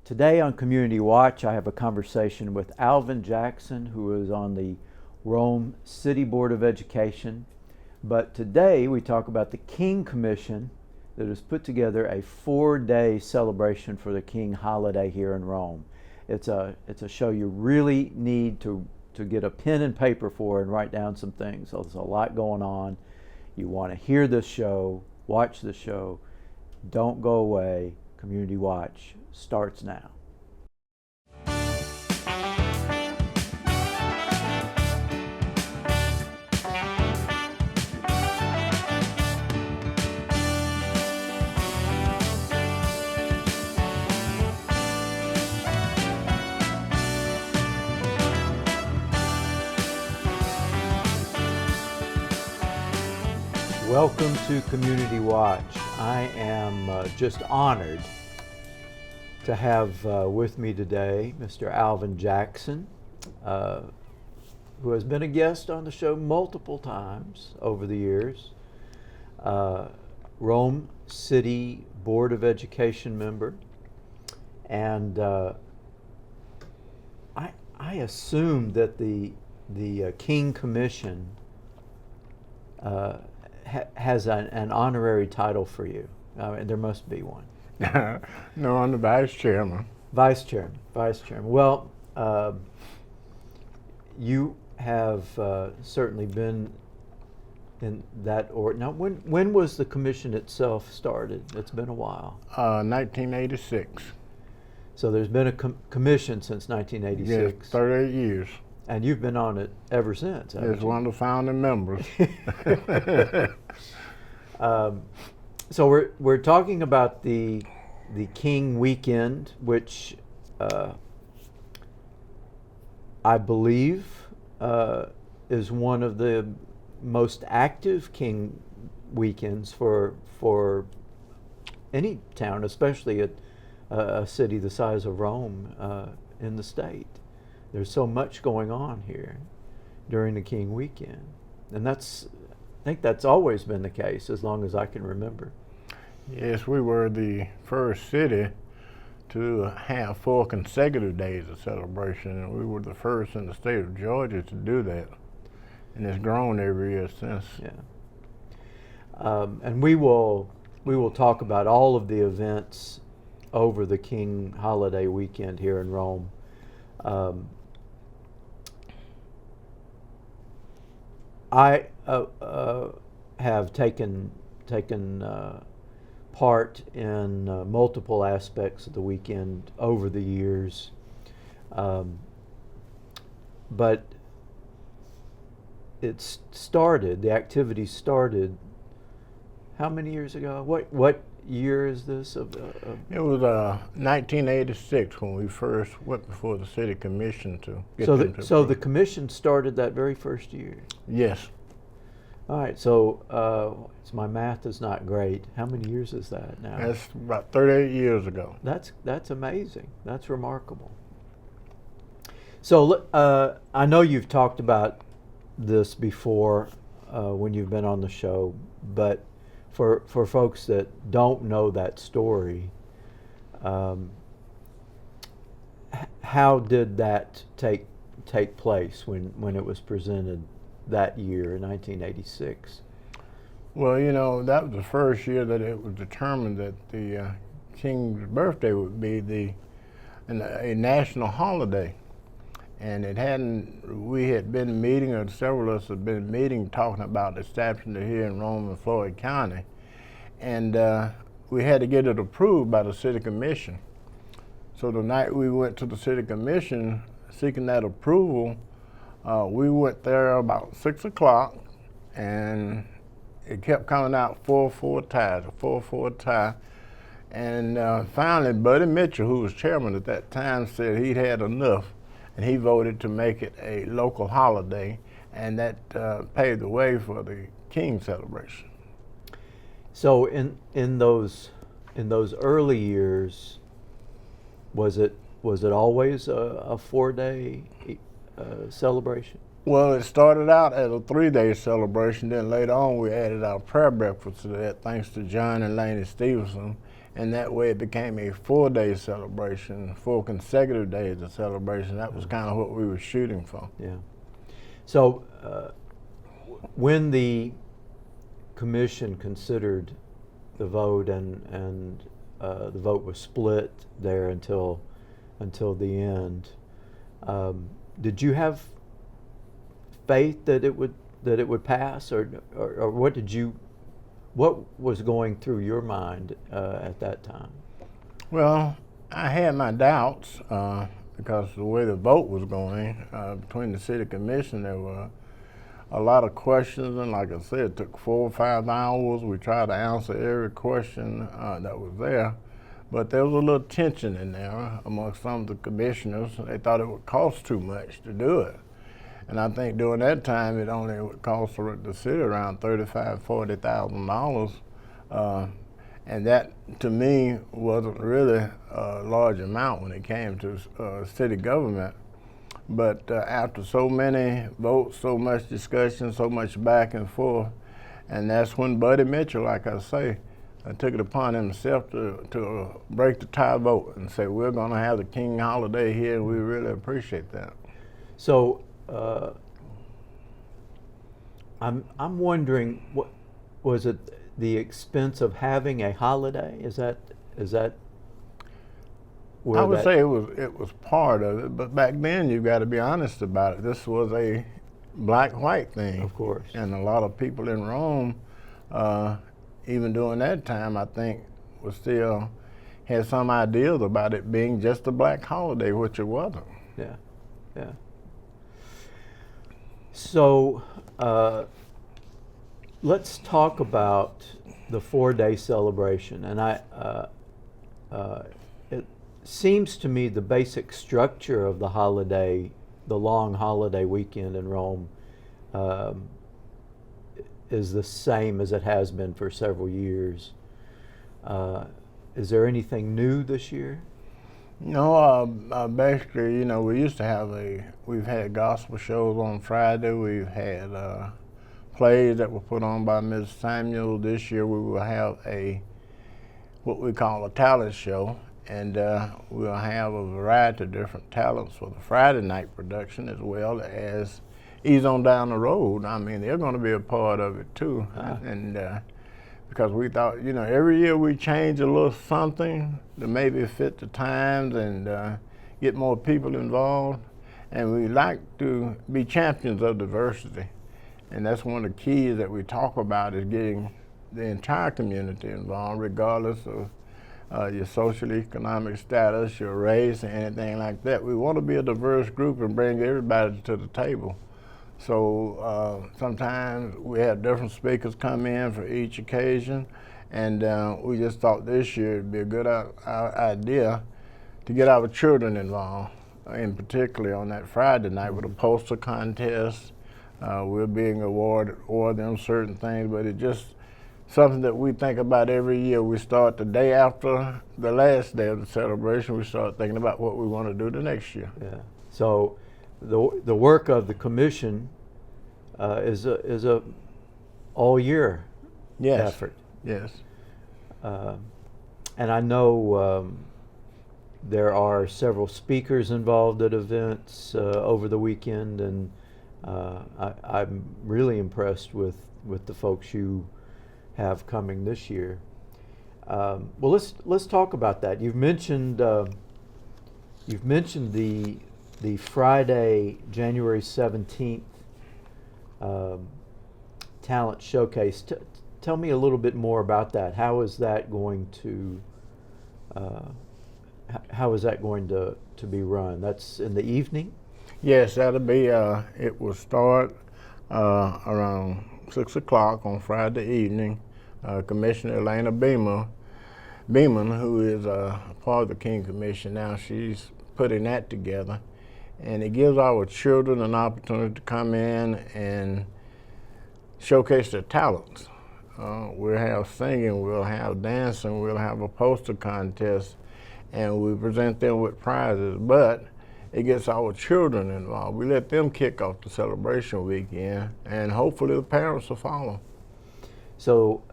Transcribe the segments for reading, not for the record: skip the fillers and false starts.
Today on Community Watch, I have a conversation with Alvin Jackson, who is on the Rome City Board of Education. But today we talk about the King Commission that has put together a 4-day celebration for the King holiday here in Rome. It's a show you really need to get a pen and paper for and write down some things. So there's a lot going on. You want to hear this show, watch the show. Don't go away. Community Watch starts now. Welcome to Community Watch. I am just honored to have with me today Mr. Alvin Jackson, who has been a guest on the show multiple times over the years, Rome City Board of Education member, and I assume that the King Commission has an honorary title for you. There must be one. No, I'm the vice chairman. Vice chairman. Well, you have certainly been in that order. Now, when was the commission itself started? It's been a while. 1986. So there's been a commission since 1986. Yes, 38 years. And you've been on it ever since. It's one of the founding members. So we're talking about the King Weekend, which I believe is one of the most active King weekends for any town, especially a city the size of Rome in the state. There's so much going on here during the King Weekend, and I think that's always been the case as long as I can remember. Yes, we were the first city to have 4 consecutive days of celebration, and we were the first in the state of Georgia to do that, and it's grown every year since. Yeah, and we will talk about all of the events over the King holiday weekend here in Rome. I have taken part in multiple aspects of the weekend over the years, but the activity started how many years ago? What year is this? It was 1986 when we first went before the city commission to get them to So the commission started that very first year? Yes. All right, so my math is not great. How many years is that now? That's about 38 years ago. That's amazing. That's remarkable. So I know you've talked about this before when you've been on the show, but for folks that don't know that story, how did that take place when it was presented that year in 1986? Well, that was the first year that it was determined that the King's birthday would be a national holiday. And we had been meeting, or several of us had been meeting, talking about establishing it here in Rome and Floyd County. And we had to get it approved by the city commission. So the night we went to the city commission seeking that approval, we went there about 6 o'clock, and it kept coming out 4-4 ties, a 4-4 tie. And finally, Buddy Mitchell, who was chairman at that time, said he'd had enough, and he voted to make it a local holiday, and that paved the way for the King celebration. So in those early years, was it always a 4-day celebration? Well, it started out as a 3-day celebration. Then later on, we added our prayer breakfast to that, thanks to John and Laney Stevenson. and that way it became a 4-day celebration, 4 consecutive days of celebration. That was kind of what we were shooting for. Yeah. So when the commission considered the vote and the vote was split there until the end, did you have faith that it would pass, or what was going through your mind at that time? Well, I had my doubts because the way the vote was going between the city commission, there were a lot of questions, and like I said, it took 4 or 5 hours. We tried to answer every question that was there, but there was a little tension in there amongst some of the commissioners. They thought it would cost too much to do it. And I think during that time, it only would cost the city around $35,000–$40,000. And that, to me, wasn't really a large amount when it came to city government. But after so many votes, so much discussion, so much back and forth, and that's when Buddy Mitchell, like I say, took it upon himself to break the tie vote and say, we're going to have the King holiday here, and we really appreciate that. So I'm wondering, what was it? The expense of having a holiday? Is that where I would say it was part of it, but back then you've got to be honest about it. This was a black-white thing, of course, and a lot of people in Rome, even during that time, I think, was still had some ideas about it being just a black holiday, which it wasn't. Yeah, yeah. So let's talk about the 4-day celebration. And it seems to me the basic structure of the holiday, the long holiday weekend in Rome, is the same as it has been for several years. Is there anything new this year? No, basically, we used to we've had gospel shows on Friday. We've had plays that were put on by Ms. Samuel. This year we will have what we call a talent show, and we'll have a variety of different talents for the Friday night production, as well as Ease On Down the Road. I mean, they're going to be a part of it too. And because we thought, every year we change a little something to maybe fit the times and get more people involved. And we like to be champions of diversity. And that's one of the keys that we talk about, is getting the entire community involved, regardless of your social economic status, your race, or anything like that. We want to be a diverse group and bring everybody to the table. So sometimes we have different speakers come in for each occasion, and we just thought this year it'd be a good idea to get our children involved, in particular on that Friday night with a poster contest. We're being award them certain things, but it's just something that we think about every year. We start the day after the last day of the celebration. We start thinking about what we want to do the next year. Yeah. So the work of the commission is a all year effort. Yes. And I know there are several speakers involved at events over the weekend, and I'm really impressed with the folks you have coming this year. Well, let's talk about that. You've mentioned the Friday, January 17th talent showcase. Tell me a little bit more about that. How is that going to be run? That's in the evening? Yes, that'll be. It will start around 6 o'clock on Friday evening. Commissioner Elena Beeman, who is part of the King Commission now, she's putting that together. And it gives our children an opportunity to come in and showcase their talents. We'll have singing, we'll have dancing, we'll have a poster contest, and we present them with prizes. But it gets our children involved. We let them kick off the celebration weekend, and hopefully the parents will follow. So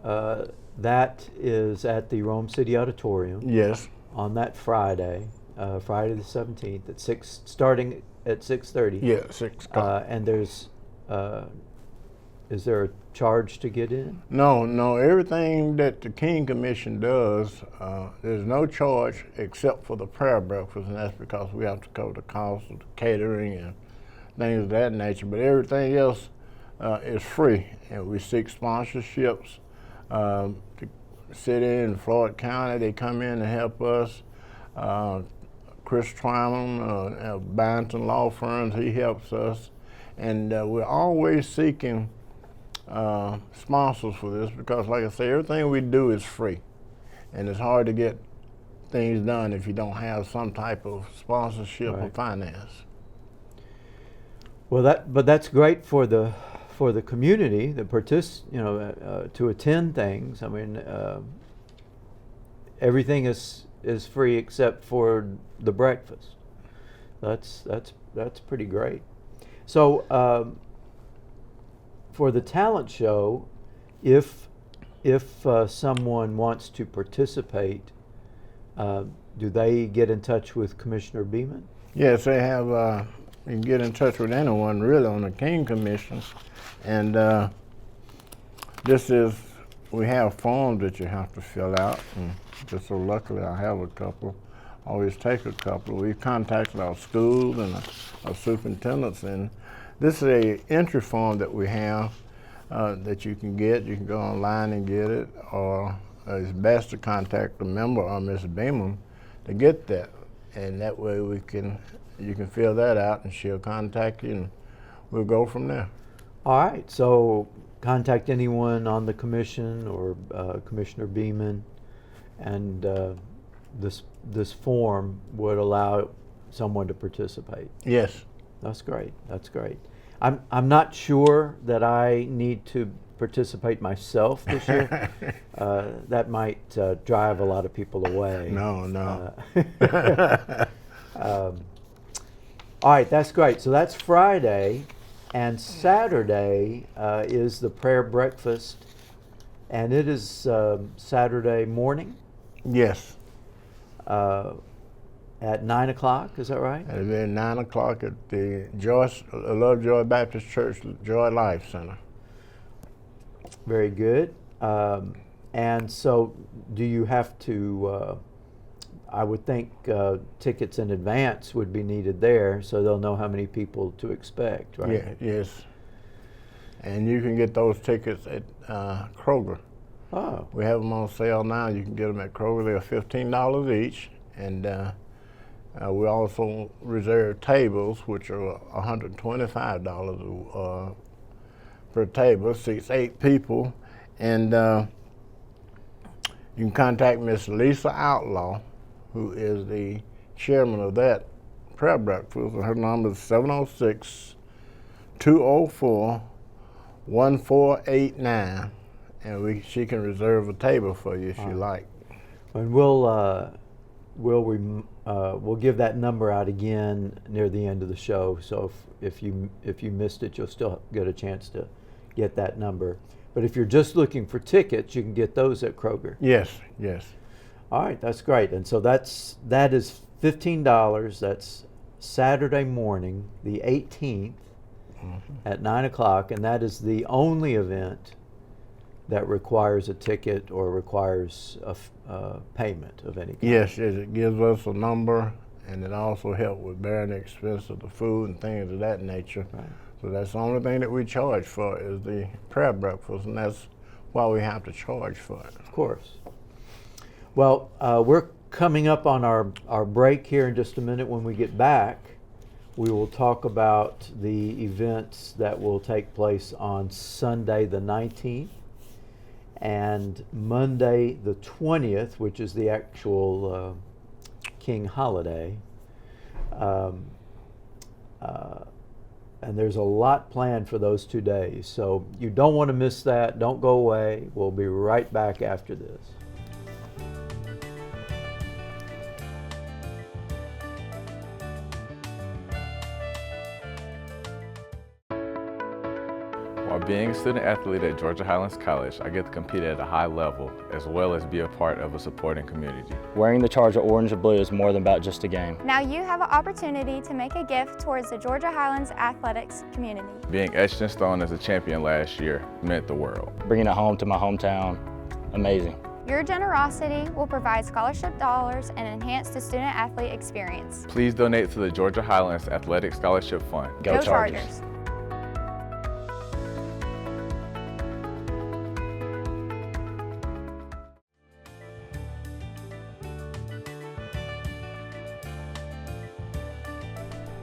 that is at the Rome City Auditorium Yes. on that Friday, Friday the 17th, at starting at 6:30. Yeah, 6 o'clock. And is there a charge to get in? No, everything that the King Commission does, there's no charge except for the prayer breakfast, and that's because we have to cover the cost of the catering and things of that nature. But everything else is free, and we seek sponsorships. The city and Floyd County, they come in and help us. Chris Twyman, Barrington Law Firms, he helps us. And we're always seeking sponsors for this because, like I say, everything we do is free. And it's hard to get things done if you don't have some type of sponsorship or finance. Well, that's great for the community, to attend things. I mean, everything is free except for the breakfast. That's pretty great. So for the talent show, if someone wants to participate, do they get in touch with Commissioner Beeman? Yes, they have. You can get in touch with anyone really on the King Commission, and we have forms that you have to fill out. And just so luckily, I have a couple. Always take a couple. We've contacted our schools and our superintendents, and this is a entry form that we have that you can get. You can go online and get it, or it's best to contact a member or Ms. Beeman to get that, and that way you can fill that out, and she'll contact you, and we'll go from there. All right. So contact anyone on the commission or Commissioner Beeman, and this form would allow someone to participate. Yes. That's great. That's great. I'm not sure that I need to participate myself this year. That might drive a lot of people away. No. All right, that's great. So that's Friday, and Saturday is the prayer breakfast, and it is Saturday morning. Yes. At 9 o'clock, is that right? It'll be at 9 o'clock at the Lovejoy Baptist Church Joy Life Center. Very good. And so do you have to, I would think tickets in advance would be needed there so they'll know how many people to expect, right? Yeah, yes. And you can get those tickets at Kroger. Oh. We have them on sale now. You can get them at Kroger. They're $15 each. And we also reserve tables, which are $125 per table, seats 8 people. And you can contact Miss Lisa Outlaw, who is the chairman of that prayer breakfast. Her number is 706-204-1489. And she can reserve a table for you if you like. And we'll give that number out again near the end of the show. So if you missed it, you'll still get a chance to get that number. But if you're just looking for tickets, you can get those at Kroger. Yes. All right, that's great. And so that is $15. That's Saturday morning, the 18th, at 9 o'clock, and that is the only event that requires a ticket or requires a payment of any kind. Yes, it gives us a number, and it also helps with bearing the expense of the food and things of that nature. Right. So that's the only thing that we charge for is the prayer breakfast, and that's why we have to charge for it. Of course. Well, we're coming up on our break here in just a minute. When we get back, we will talk about the events that will take place on Sunday the 19th and Monday the 20th, which is the actual King holiday. And there's a lot planned for those 2 days. So you don't want to miss that. Don't go away. We'll be right back after this. While While being a student athlete at Georgia Highlands College, I get to compete at a high level as well as be a part of a supporting community. Wearing the Charger orange and blue is more than about just a game. Now you have an opportunity to make a gift towards the Georgia Highlands athletics community. Being etched in stone as a champion last year meant the world. Bringing it home to my hometown, amazing. Your generosity will provide scholarship dollars and enhance the student-athlete experience. Please donate to the Georgia Highlands Athletic Scholarship Fund. Go Chargers.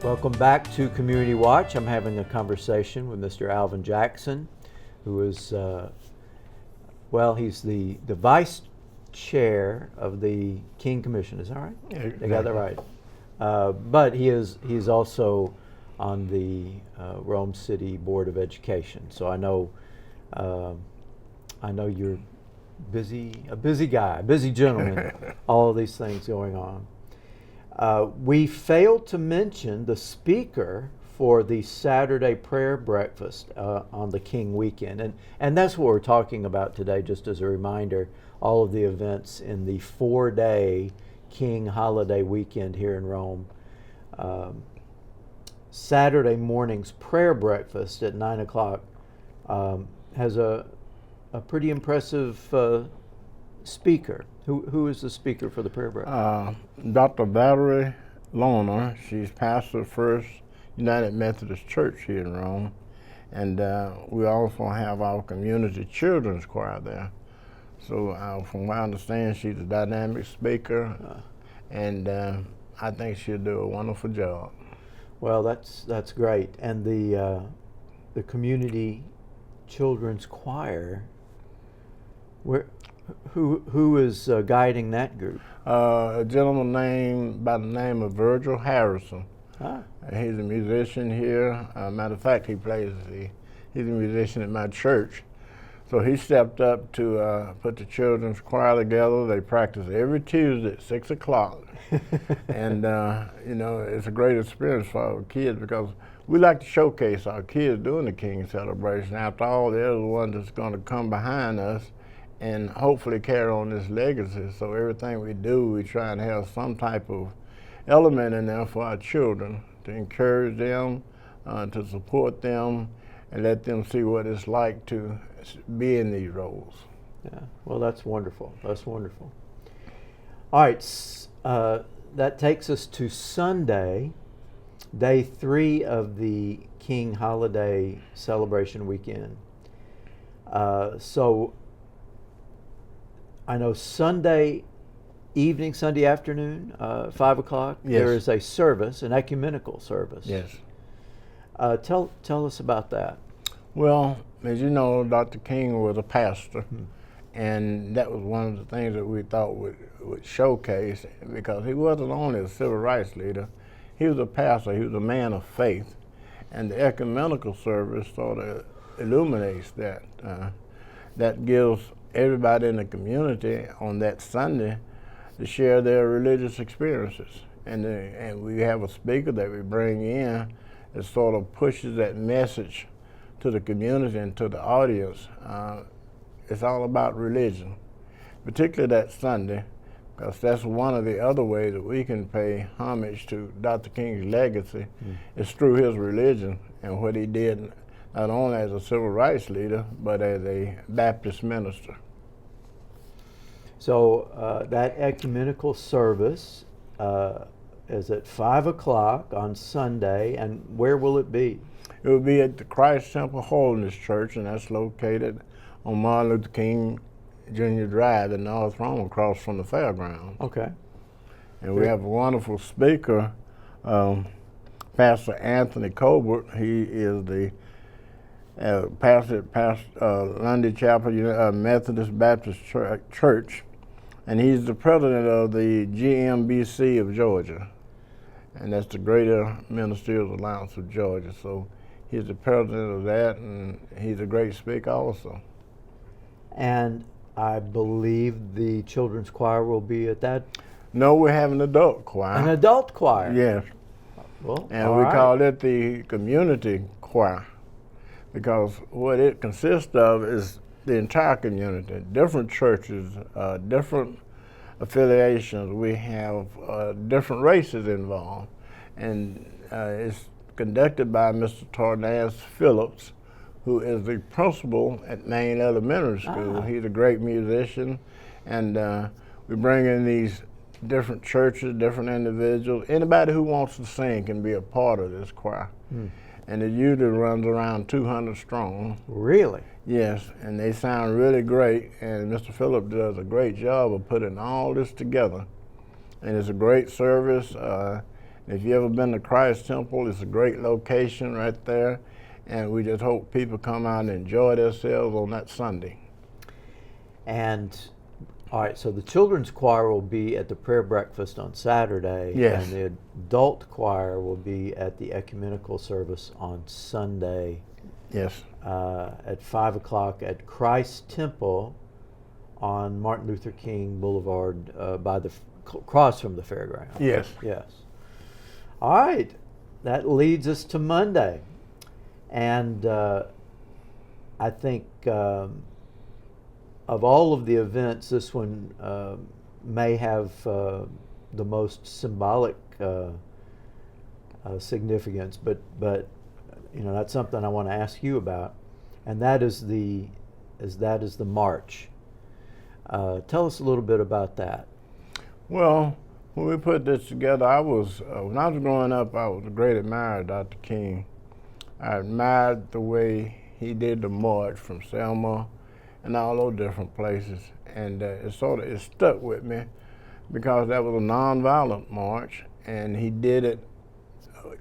Welcome back to Community Watch. I'm having a conversation with Mr. Alvin Jackson, who is, he's the vice chair of the King Commission. Is that right? Yeah, They got that right. But he's also on the Rome City Board of Education. So I know you're a busy guy, a busy gentleman. All of these things going on. We failed to mention the speaker for the Saturday prayer breakfast on the King weekend. And that's what we're talking about today, just as a reminder, all of the events in the 4-day King holiday weekend here in Rome. Saturday morning's prayer breakfast at 9 o'clock has a pretty impressive speaker. Who is the speaker for the prayer breakfast? Dr. Valerie Lohner. She's pastor of First United Methodist Church here in Rome. And we also have our community children's choir there. So from what I understand, she's a dynamic speaker, and I think she'll do a wonderful job. Well, that's great. And the community children's choir, who is guiding that group? A gentleman by the name of Virgil Harrison. Ah. He's a musician here. Matter of fact, he's a musician at my church. So he stepped up to put the children's choir together. They practice every Tuesday at 6 o'clock. And it's a great experience for our kids because we like to showcase our kids during the King celebration. After all, they're the ones that's going to come behind us and hopefully carry on this legacy. So everything we do, we try and have some type of element in there for our children to encourage them, to support them, and let them see what it's like to be in these roles. Yeah, well, that's wonderful. That's wonderful. All right, that takes us to Sunday, day 3 of the King holiday celebration weekend. So I know Sunday evening, Sunday afternoon, 5 o'clock, yes, there is a service, an ecumenical service. Yes. Tell us about that. Well, as you know, Dr. King was a pastor, and that was one of the things that we thought would showcase, because he wasn't only a civil rights leader, he was a pastor, he was a man of faith, and the ecumenical service sort of illuminates that. That gives everybody in the community on that Sunday to share their religious experiences. And we have a speaker that we bring in that sort of pushes that message to the community and to the audience. It's all about religion, particularly that Sunday, because that's one of the other ways that we can pay homage to Dr. King's legacy is through his religion and what he did not only as a civil rights leader, but as a Baptist minister. So that ecumenical service is at 5 o'clock on Sunday, and where will it be? It will be at the Christ Temple Holiness Church, and that's located on Martin Luther King Jr. Drive in North Rome, across from the fairgrounds. Okay. And we have a wonderful speaker, Pastor Anthony Colbert. He is the pastor at Lundy Chapel Methodist Baptist Church, and he's the president of the GMBC of Georgia, and that's the Greater Ministerial Alliance of Georgia. So he's the president of that, and he's a great speaker also. And I believe the children's choir will be at that? No, we have an adult choir. An adult choir? Yes. Well, and we call it the community choir, because what it consists of is the entire community, different churches, different affiliations. We have different races involved, and it's conducted by Mr. Tornaz Phillips, who is the principal at Maine Elementary School. He's a great musician, and we bring in these different churches, different individuals. Anybody who wants to sing can be a part of this choir. And it usually runs around 200 strong. Really? Yes, and they sound really great, and Mr. Phillips does a great job of putting all this together. And it's a great service. If you've ever been to Christ Temple, it's a great location right there, and we just hope people come out and enjoy themselves on that Sunday. And all right, so the children's choir will be at the prayer breakfast on Saturday, Yes. and the adult choir will be at the ecumenical service on Sunday Yes. at 5 o'clock at Christ Temple on Martin Luther King Boulevard by the across from the fairground. Yes. Yes. All right, that leads us to Monday, and I think of all of the events, this one may have the most symbolic significance, but you know, that's something I want to ask you about, and that is the march. Tell us a little bit about that. Well, when we put this together, I was when I was growing up, I was a great admirer of Dr. King. I admired the way he did the march from Selma and all those different places, and it stuck with me because that was a nonviolent march, and he did it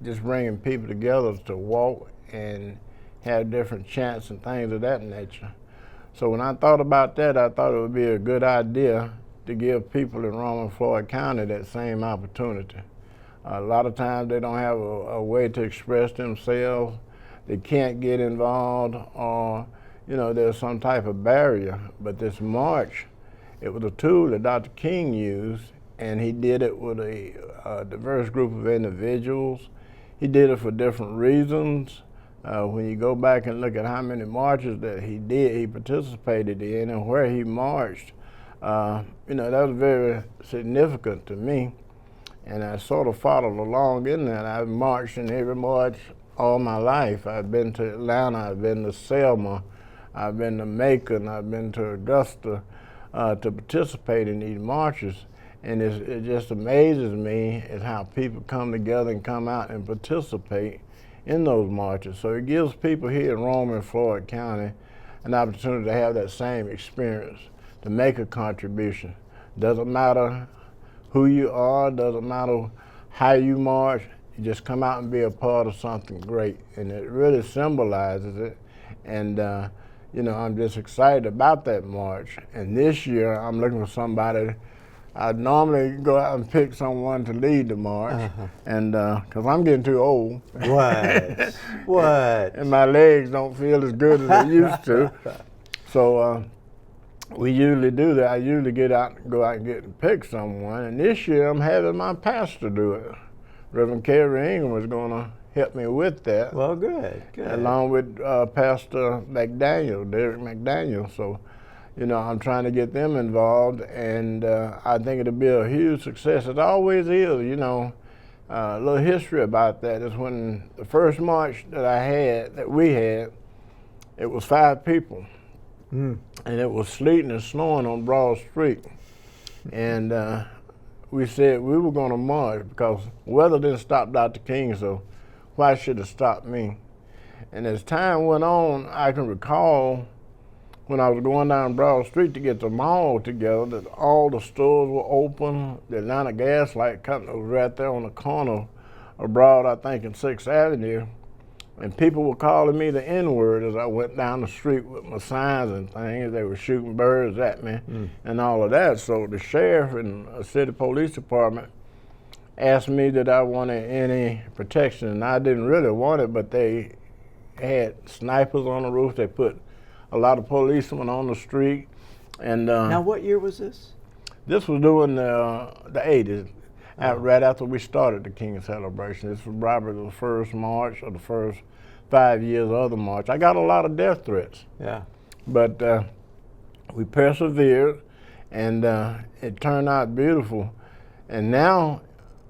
just bringing people together to walk and have different chants and things of that nature. So when I thought about that, I thought it would be a good idea to give people in Rome and Floyd County that same opportunity. A lot of times they don't have a way to express themselves. They can't get involved, or you know, there's some type of barrier. But this march, it was a tool that Dr. King used, and he did it with a diverse group of individuals. He did it for different reasons. When you go back and look at how many marches that he participated in and where he marched, you know, that was very significant to me. And I sort of followed along in that. I've marched in every march all my life. I've been to Atlanta, I've been to Selma, I've been to Macon, I've been to Augusta to participate in these marches. And it just amazes me is how people come together and come out and participate in those marches. So it gives people here in Rome and Floyd County an opportunity to have that same experience, to make a contribution. Doesn't matter who you are, doesn't matter how you march, you just come out and be a part of something great. And it really symbolizes it. And you know, I'm just excited about that march. And this year, I'm looking for somebody. I normally go out and pick someone to lead the march, and because I'm getting too old. What? What? And my legs don't feel as good as they used to. So we usually do that. I usually go out and pick someone. And this year, I'm having my pastor do it. Reverend Kerry Ingram was going to help me with that. Well, good. Along with Pastor McDaniel, Derek McDaniel. So, you know, I'm trying to get them involved, and I think it'll be a huge success. It always is, you know. A little history about that is when the first march that we had, it was 5 people. And it was sleeting and snowing on Broad Street. And we said we were going to march because weather didn't stop Dr. King, so why should it stop me? And as time went on, I can recall when I was going down Broad Street to get the mall together, that all the stores were open. The Atlanta Gas Light Company was right there on the corner of Broad, I think, and 6th Avenue. And people were calling me the N-word as I went down the street with my signs and things. They were shooting birds at me and all of that. So the sheriff and the city police department asked me that I wanted any protection. And I didn't really want it, but they had snipers on the roof. They put a lot of policemen on the street. And Now, what year was this? this was during the 80s. Right after we started the King celebration. This was probably the first march or the first 5 years of the march. I got a lot of death threats, Yeah. but we persevered, and it turned out beautiful. And now,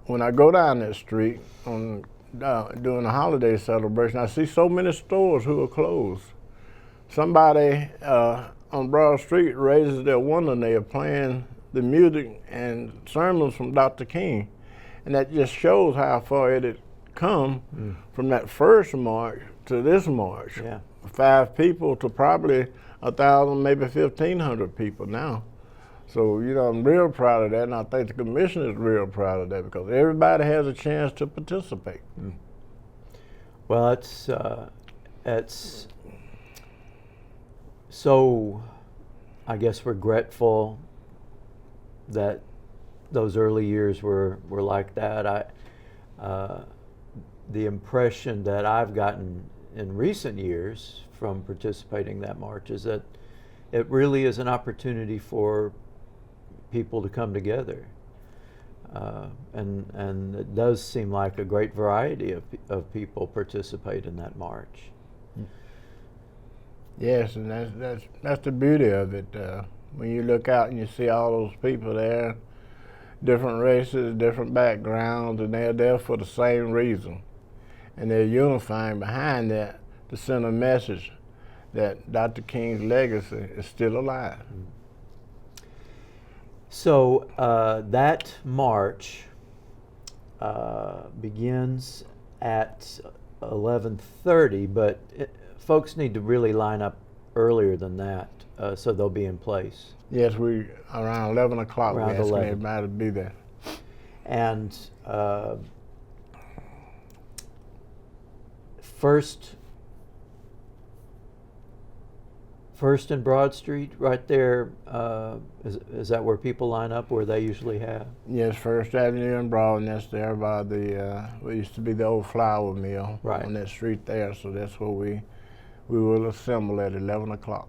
when I go down that street on during the holiday celebration, I see so many stores who are closed. Somebody on Broad Street raises their window and they are playing the music and sermons from Dr. King. And that just shows how far it had come from that first march to this march. Yeah. 5 people to probably 1,000, maybe 1,500 people now. So, you know, I'm real proud of that, and I think the commission is real proud of that because everybody has a chance to participate. Well, it's so, I guess, regretful that those early years were like that. The impression that I've gotten in recent years from participating in that march is that it really is an opportunity for people to come together. And it does seem like a great variety of people participate in that march. Yes, and that's the beauty of it. When you look out and you see all those people there, different races, different backgrounds, and they're there for the same reason. And they're unifying behind that to send a message that Dr. King's legacy is still alive. So that march begins at 11:30, but folks need to really line up earlier than that so they'll be in place. Yes, we around 11 o'clock. Around We're asking 11. everybody to be there. And first and Broad Street, right there, is that where people line up, where they usually have? Yes, First Avenue and Broad, and that's there by the what used to be the old flour mill Right. on that street there. So that's where we will assemble at 11 o'clock.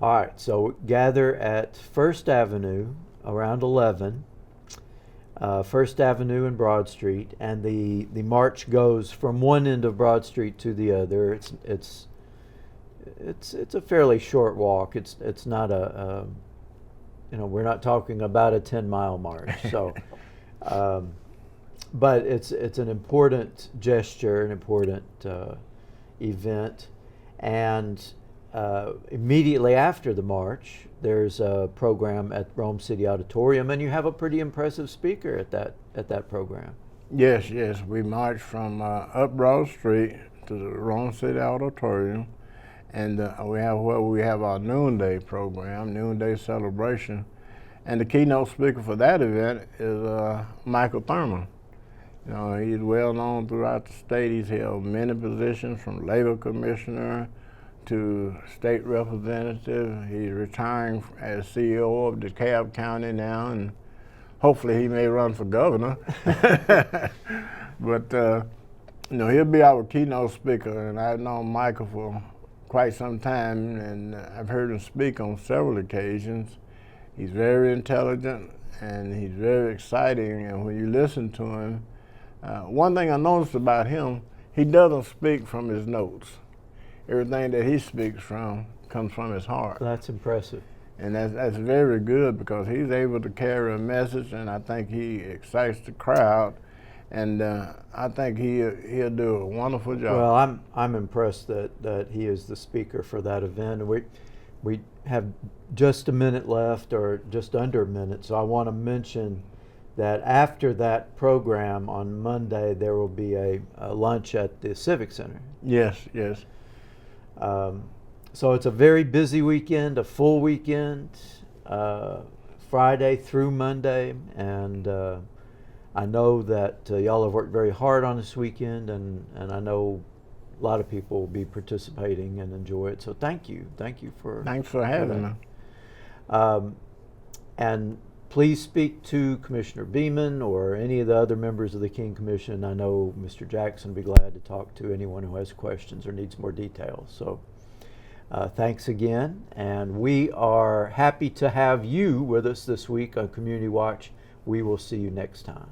All right, so gather at First Avenue around 11, First Avenue and Broad Street, and the march goes from one end of Broad Street to the other. It's a fairly short walk. It's not we're not talking about a 10-mile march. So, but it's an important gesture, an important event, and immediately after the march, there's a program at Rome City Auditorium, and you have a pretty impressive speaker at that program. Yes, we marched from up Broad Street to the Rome City Auditorium. And we have our noonday program, noonday celebration, and the keynote speaker for that event is Michael Thurman. You know, he's well known throughout the state. He's held many positions, from labor commissioner to state representative. He's retiring as CEO of DeKalb County now, and hopefully he may run for governor. But he'll be our keynote speaker, and I've known Michael for quite some time, and I've heard him speak on several occasions. He's very intelligent and he's very exciting, and when you listen to him, one thing I noticed about him, he doesn't speak from his notes. Everything that he speaks from comes from his heart. That's impressive. And that's very good because he's able to carry a message, and I think he excites the crowd. And I think he'll do a wonderful job. Well, I'm impressed that he is the speaker for that event. We have just a minute left, or just under a minute, so I want to mention that after that program on Monday, there will be a lunch at the Civic Center. Yes. So it's a very busy weekend, a full weekend, Friday through Monday, and I know that y'all have worked very hard on this weekend, and I know a lot of people will be participating and enjoy it. So thank you for. Thanks for having me. And please speak to Commissioner Beeman or any of the other members of the King Commission. I know Mr. Jackson will be glad to talk to anyone who has questions or needs more details. So thanks again, and we are happy to have you with us this week on Community Watch. We will see you next time.